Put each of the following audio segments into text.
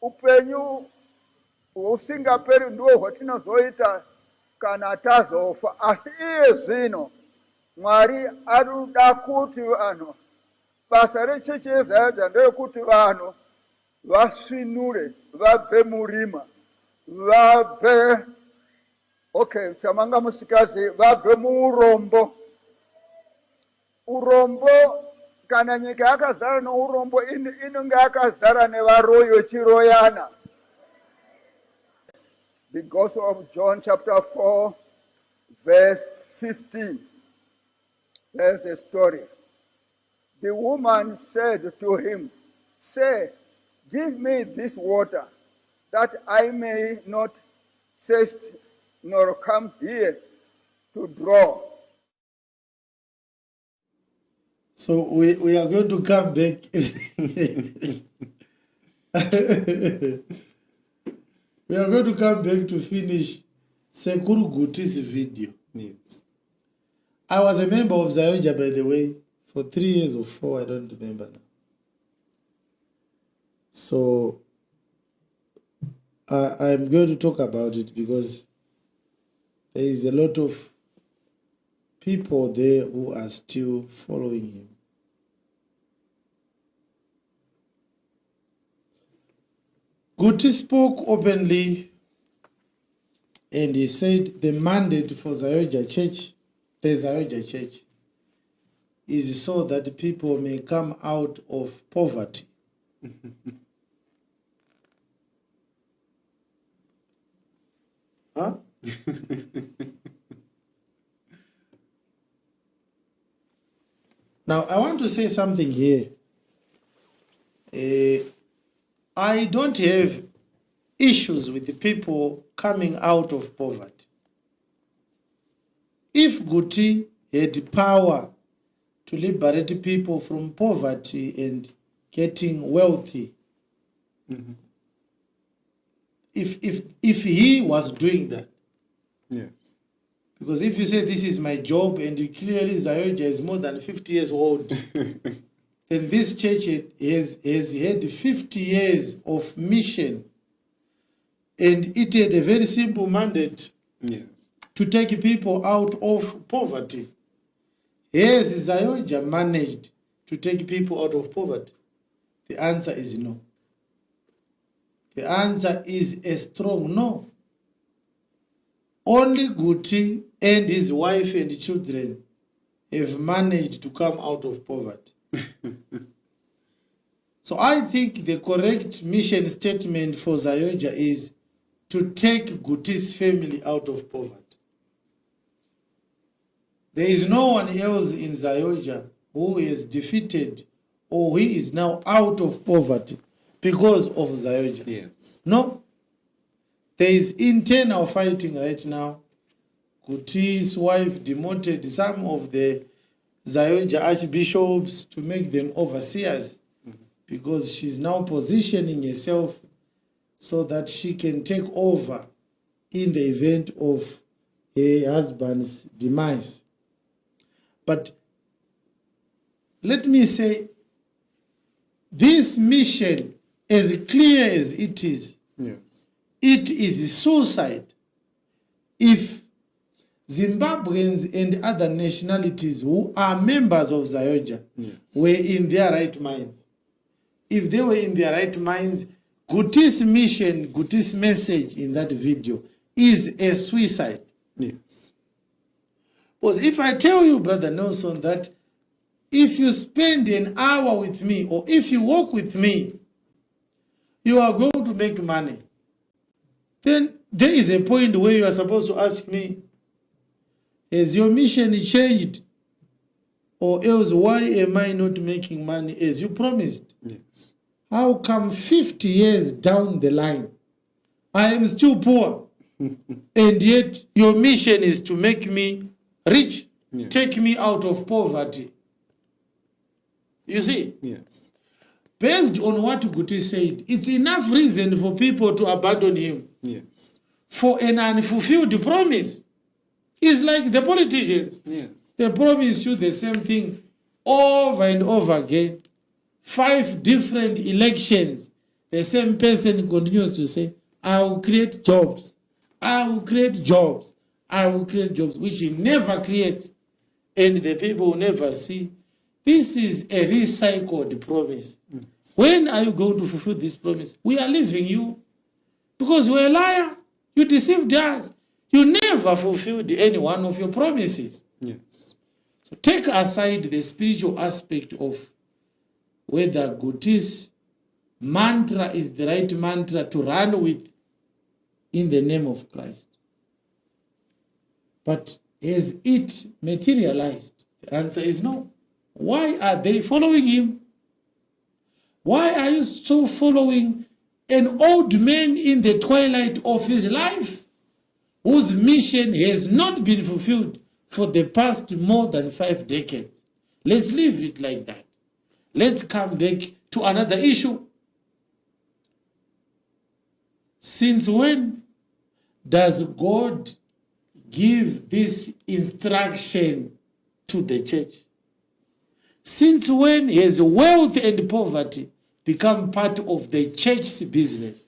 upenyu usingaperi ndiwo hwatinozoita kana tazofa, asi iye zvino Mwari arikuda kuti vanhu, basa rechechi yeZayodha nderekuti vanhu vasvinure, vabve murima, vabve samanga musikazi, vabve muurombo. Urombo, kana nyika yakazara neurombo, inenge yakazara nevaroyi vechiroyana. The Gospel of John chapter 4 verse 15. There's a story. The woman said to him, "Say, give me this water, that I may not thirst nor come here to draw." So we are going to come back. We are going to come back to finish Sekuru Guti's video. Yes. I was a member of Zayodha, by the way, for 3 years or 4, I don't remember now. So I'm going to talk about it because there is a lot of people there who are still following him. Guti spoke openly and he said the mandate for Zayodha Church, the Zayodha Church, is so that people may come out of poverty. Huh? Now, I want to say something here. I don't have issues with the people coming out of poverty. If Guti had power to liberate people from poverty and getting wealthy, if he was doing that, yes. Because if you say this is my job and clearly Zayodha is more than 50 years old, then this church has had 50 years of mission and it had a very simple mandate, yes, to take people out of poverty. Has Zayodha managed to take people out of poverty? The answer is no. The answer is a strong no. Only Guti and his wife and children have managed to come out of poverty. So I think the correct mission statement for Zayodha is to take Guti's family out of poverty. There is no one else in Zayodha who is defeated or he is now out of poverty because of Zayodha. Yes. No. There is internal fighting right now. Guti's wife demoted some of the Zayodha archbishops to make them overseers because she's now positioning herself so that she can take over in the event of her husband's demise. But let me say, this mission, as clear as it is, yes, it is suicide if Zimbabweans and other nationalities who are members of Zayodha, yes, were in their right minds. If they were in their right minds, Guti's mission, Guti's message in that video is a suicide. yes, Because if I tell you, Brother Nelson, that if you spend an hour with me or if you walk with me, you are going to make money, then there is a point where you are supposed to ask me, has your mission changed? Or else, why am I not making money as you promised? yes, How come 50 years down the line, I am still poor, and yet your mission is to make me rich, yes, take me out of poverty? You see? yes, Based on what Guti said, it's enough reason for people to abandon him yes, for an unfulfilled promise. It's like the politicians. yes, They promise you the same thing over and over again. 5 different elections. the same person continues to say, I will create jobs. I will create jobs. I will create jobs, which he never creates. And the people will never see. This is a recycled promise. When are you going to fulfill this promise? We are leaving you because you are a liar. You deceived us. You never fulfilled any one of your promises. Yes. So take aside the spiritual aspect of whether Guti's mantra is the right mantra to run with in the name of Christ. But has it materialized? The answer is no. Why are they following him? Why are you still following an old man in the twilight of his life whose mission has not been fulfilled for the past more than 5 decades? Let's leave it like that. Let's come back to another issue. Since when does God give this instruction to the church? Since when has wealth and poverty become part of the church's business?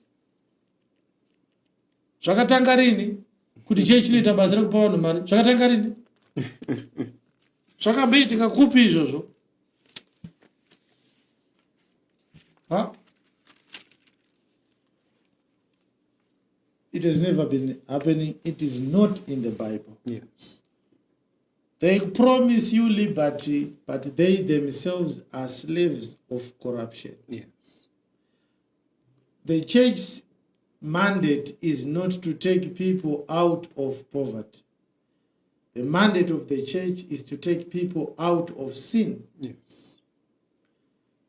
Zvakatanga rini kuti church inoita basa rekupa vanhu mari? Zvakatanga rini? Zvakamboitika kupi izvozvo? It has never been happening. It is not in the Bible. Yes. They promise you liberty, but they themselves are slaves of corruption. Yes. The church's mandate is not to take people out of poverty. The mandate of the church is to take people out of sin. Yes.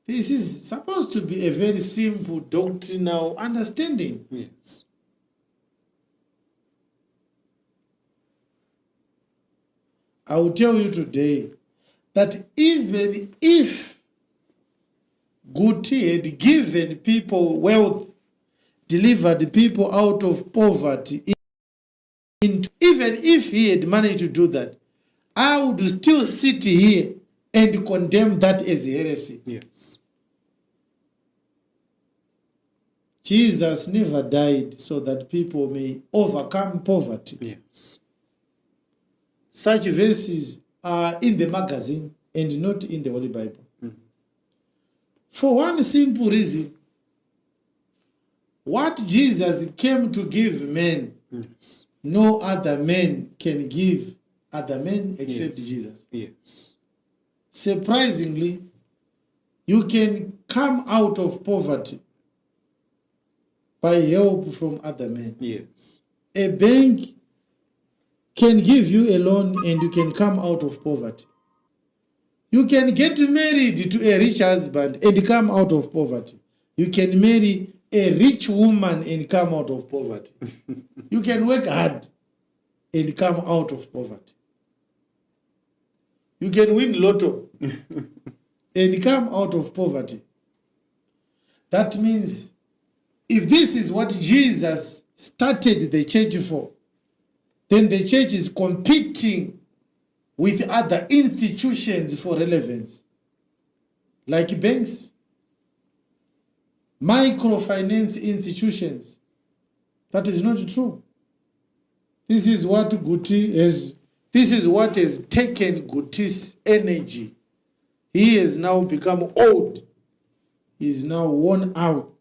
This is supposed to be a very simple doctrinal understanding. Yes. I will tell you today that even if Guti had given people wealth, delivered people out of poverty, even if he had managed to do that, I would still sit here and condemn that as heresy. Yes. Jesus never died so that people may overcome poverty. Yes. Such verses are in the magazine and not in the Holy Bible. For one simple reason, what Jesus came to give men, Yes. no other man can give other men except Yes. Jesus. Yes. Surprisingly, you can come out of poverty by help from other men. Yes. A bank can give you a loan and you can come out of poverty. You can get married to a rich husband and come out of poverty. You can marry a rich woman and come out of poverty. You can work hard and come out of poverty. You can win lotto and come out of poverty. That means if this is what Jesus started the church for, then the church is competing with other institutions for relevance, like banks, microfinance institutions. That is not true. This is what Guti has, this is what has taken Guti's energy. He has now become old. He is now worn out.